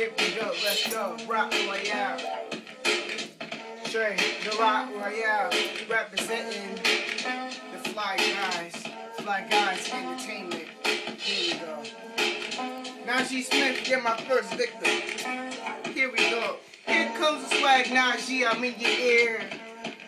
Here we go, let's go. Rock Royale. Trey, the Rock Royale. Representing the Fly Guys. Fly Guys Entertainment. Here we go. Najee Smith, get my first victim. Here we go. Here comes the swag, Najee, I'm in your ear.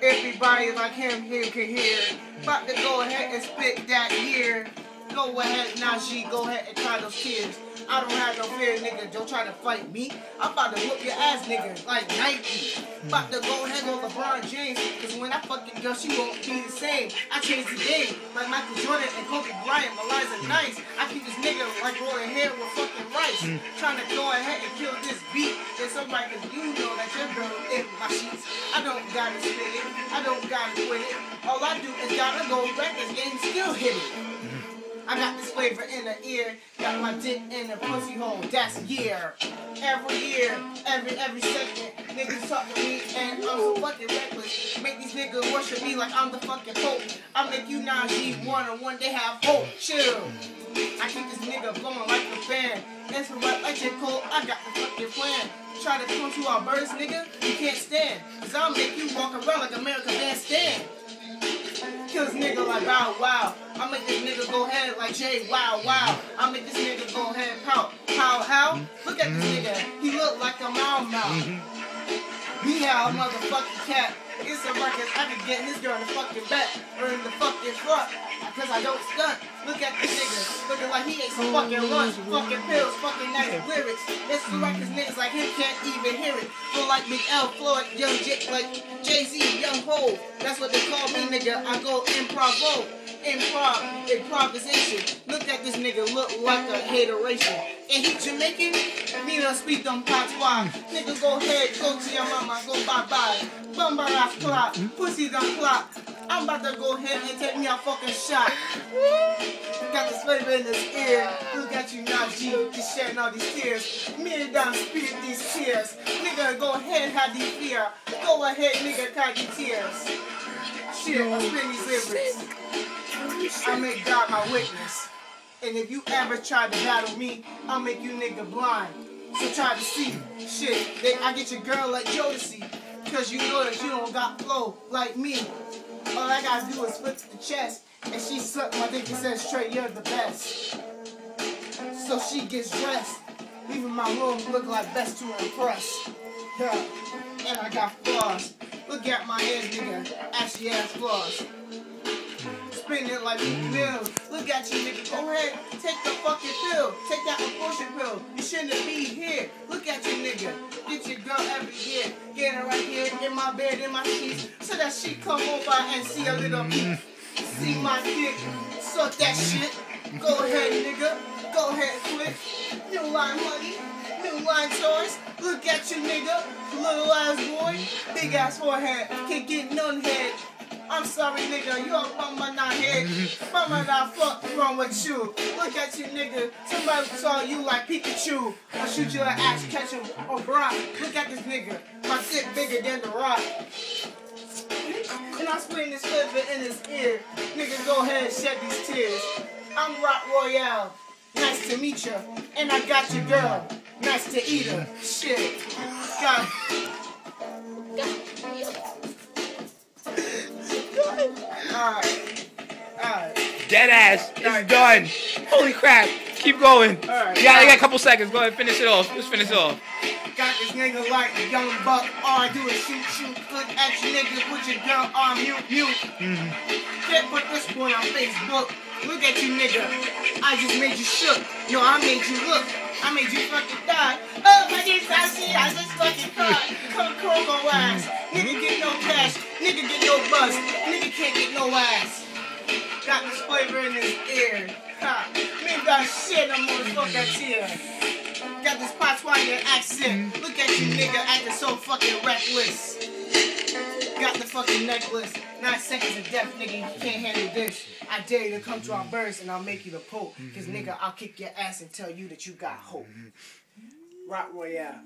Everybody like him here can hear. About to go ahead and spit that year. Go ahead, Najee, go ahead and try those tears. I don't have no fear, nigga, don't try to fight me. I'm about to whoop your ass, nigga, like Nike. About to go ahead on LeBron James, cause when I fucking girl, she won't be the same. I changed the game, like Michael Jordan and Kobe Bryant. My lines are nice. I keep this nigga like rolling hair with fucking rice. Trying to go ahead and kill this beat. There's somebody, cause you know that your girl in my sheets. I don't gotta spit it, I don't gotta quit it. All I do is gotta go records and still hit it. I got this flavor in the ear, got my dick in the pussy hole, that's year. Every year, every second, niggas talk to me and I'm so fucking reckless. Make these niggas worship me like I'm the fucking Pope. I make you Najee one day have hope, chill. I keep this nigga blowing like a fan. That's for what like J. Cole, I got the fucking plan. Try to come to our birds, nigga, you can't stand. Cause I'll make you walk around like America Bandstand. Kill this nigga like Bow Wow. I make this nigga go ahead like Jay Wow Wow. I make this nigga go ahead pout. How? Look at this nigga. He look like a Mau Mau. Meow, motherfucking cat. It's a record. I can get this girl in the fucking back or in the fucking front. Cause I don't stunt. Look at this nigga. Looking like he ate some fucking lunch, fucking pills, fucking nice lyrics. It's the records niggas like him can't even hear it. Feel like Big L, Floyd, Young J, like Jay-Z, Young Hov. That's what they call me, nigga. I go improv. Improvisation. Look at this nigga, look like a hateration. And he Jamaican, he don't speak them patois. Nigga, go ahead, go to your mama, go bye-bye. Bumba ass clock, pussy done clock. I'm about to go ahead and take me a fucking shot. Got this flavor in his ear. Look at you, Najee, just shedding all these tears. Me down, spirit these tears. Nigga, go ahead, have these fear. Go ahead, nigga, cut these tears. Shit, I spin these lyrics. I make God my witness. And if you ever try to battle me, I'll make you nigga blind. So try to see. Shit, I get your girl like Jodeci. Cause you know that you don't got flow like me. All I gotta do is flip the chest. And she sucked my dick and says, straight, you're the best. So she gets dressed. Leaving my room look like best to impress. Yeah. And I got flaws. Look at my ass, nigga. Ashy ass flaws. Spin it like a pill. Look at you, nigga. Go ahead, take the fucking pill. Take that abortion pill. You shouldn't be here. Look at you, nigga. Get your girl every year. Get her right here in my bed, in my sheets, so that she come over and see a little peep. See my dick. Suck that shit. Go ahead, nigga. Go ahead, quit. New line money. New line toys. Look at you, nigga. Little ass boy. Big ass forehead. Can't get none head. I'm sorry, nigga, you a bummer not head. Bummer not fuck wrong with you. Look at you, nigga. Somebody saw you like Pikachu. I'll shoot you like Ash Ketchum or Brock. Look at this nigga. My dick bigger than the Rock. And I'm spitting this flavor in his ear. Nigga, go ahead and shed these tears. I'm Rock Royale. Nice to meet ya. And I got your girl. Nice to eat her. Shit. God. Alright. Dead ass. It's done. Holy crap. Keep going. Alright. You got a couple seconds. Go ahead, finish it off. Let's finish it off. Got this nigga like a young buck. All I do is shoot. Look at you niggas with your girl on mute. Can't put this one on Facebook. Look at you, nigga. I just made you shook. No, I made you look. I made you fucking die. Oh, my dick's out shit. I just fucking cried. Come go ass. Nigga get no cash. Nigga get no buzz. Nigga can't get no ass. Got this flavor in his ear. Ha. Me got shit. I'm motherfucker tear. Got this Patois accent. Look at you, nigga, acting so fucking reckless. Got the fucking necklace. 9 seconds of death, nigga, you can't handle this. I dare you to come to our birds and I'll make you the Pope. Cause nigga, I'll kick your ass and tell you that you got hope. Rock Royale.